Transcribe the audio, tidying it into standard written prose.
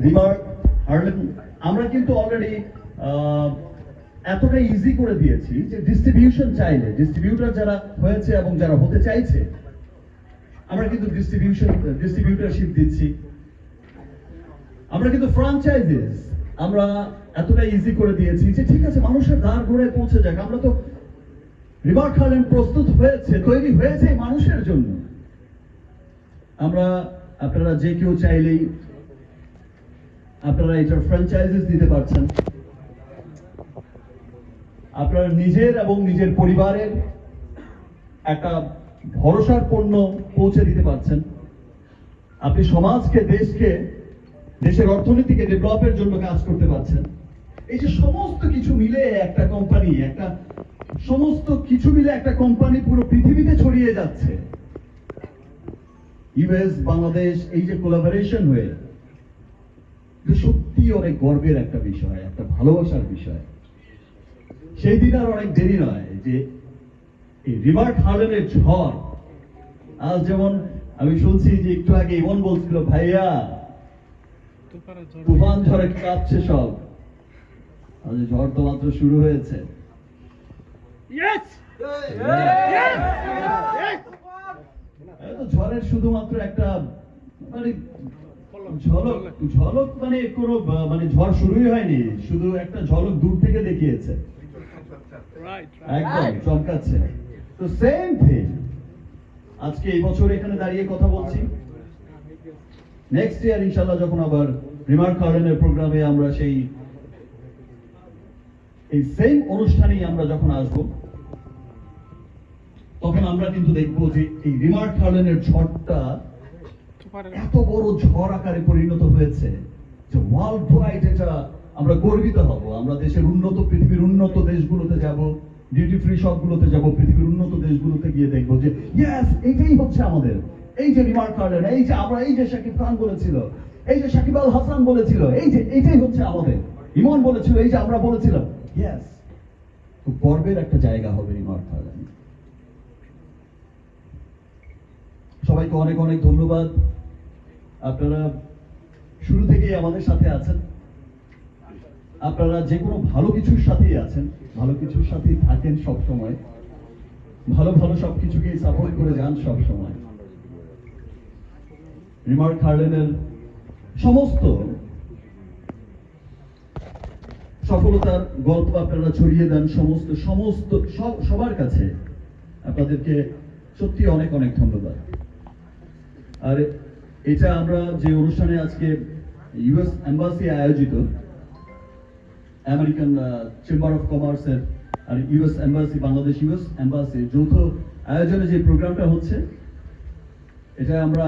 Remark Herlan আমরা কিন্তু already এতটা ইজি করে দিয়েছি যে ডিস্ট্রিবিউশন চাইলে ডিস্ট্রিবিউটর যারা হয়েছে এবং যারা হতে চাইছে আমরা কিন্তু ডিস্ট্রিবিউটরশিপ দিচ্ছি। আমরা কিন্তু ফ্র্যাঞ্চাইজিস আমরা এতটা ইজি করে দিয়েছি যে ঠিক আছে মানুষের দ্বার ঘুরে পৌঁছে যাক। আমরা তো রিমার্ক হার্লেন প্রস্তুত হয়েছে, তৈরি হয়েছে মানুষের জন্য। আমরা আপনারা যে কেউ চাইলেই আপনারা এটার ফ্র্যাঞ্চাইজিস দিতে পারছেন। আপনার নিজের এবং নিজের পরিবারের একটা ভরসার পণ্য পৌঁছে দিতে পারছেন। আপনি সমাজকে দেশকে দেশের অর্থনীতিকে ডেভেলপের জন্য কাজ করতে পারছেন। এই যে সমস্ত কিছু মিলে একটা কোম্পানি পুরো পৃথিবীতে ছড়িয়ে যাচ্ছে। ইউএস বাংলাদেশ এই যে কোলাবোরেশন হয়ে সত্যি অনেক গর্বের একটা বিষয়, একটা ভালোবাসার বিষয়। সেই দিন আর অনেক দেরি নয় যে এই রিমার্ক হার্লেনের ঝড়। আজ যেমন আমি শুনছি যে একটু আগে ইমন বলছিল ভাইয়া তুফান ঝড়ে কাঁপছে সব। আজ ঝড় তো মাত্র শুরু হয়েছে। ঝড়ের শুধুমাত্র একটা মানে ঝলক মানে কোনো মানে ঝড় শুরুই হয়নি, শুধু একটা ঝলক দূর থেকে দেখিয়েছে, একদম চমকাচ্ছে। তো সেম থিং আজকে এই বছর এখানে দাঁড়িয়ে কথা বলছি। নেক্সট ইয়ার ইনশাআল্লাহ যখন আবার রিমার্ক হার্লেনের প্রোগ্রামে আমরা এই সেম অনুষ্ঠানেই আমরা যখন আসব, তখন আমরা কিন্তু দেখব যে এই রিমার্ক হার্লেনের ঝড়টা এত বড় ঝড় আকারে পরিণত হয়েছে যে ওয়ার্ল্ড ওয়াইড এটা আমরা গর্বিত হব। আমরা দেশের পৃথিবীর উন্নত দেশগুলোতে যাব, ডিউটি ফ্রি শপগুলোতে যাব, পৃথিবীর উন্নত দেশগুলোতে গিয়ে দেখবো যে ইয়েস এটাই হচ্ছে আমাদের। এই যে রিমার্ক হার্লেন, এই যে শাকিব খান বলেছিল, এই যে সাকিব আল হাসান বলেছিল, এইটাই হচ্ছে আমাদের। ইমন বলেছিল, এই যে আমরা বলেছিলাম। ইয়েস, খুব গর্বের একটা জায়গা হবে রিমার্ক হার্লেন। সবাইকে অনেক অনেক ধন্যবাদ। আপনারা শুরু থেকেই আমাদের সাথে আছেন। আপনারা যে কোনো ভালো কিছুর সাথেই আছেন, ভালো কিছুর সাথেই থাকেন সব সময়, ভালো সবকিছুকে সাপোর্ট করে যান সব সময়। রিমার্ক হার্লেনের সমস্ত সফলতার গল্প আপনারা ছড়িয়ে দেন সবার কাছে। আপনাদেরকে সত্যি অনেক অনেক ধন্যবাদ। আর এটা আমরা যে অনুষ্ঠানে আজকে ইউএস এম্বাসি আয়োজিত, আমেরিকান চেম্বার অফ কমার্সের আর US embassy, Bangladesh US embassy যৌথ আয়োজনে যে প্রোগ্রামটা হচ্ছে, এটা আমরা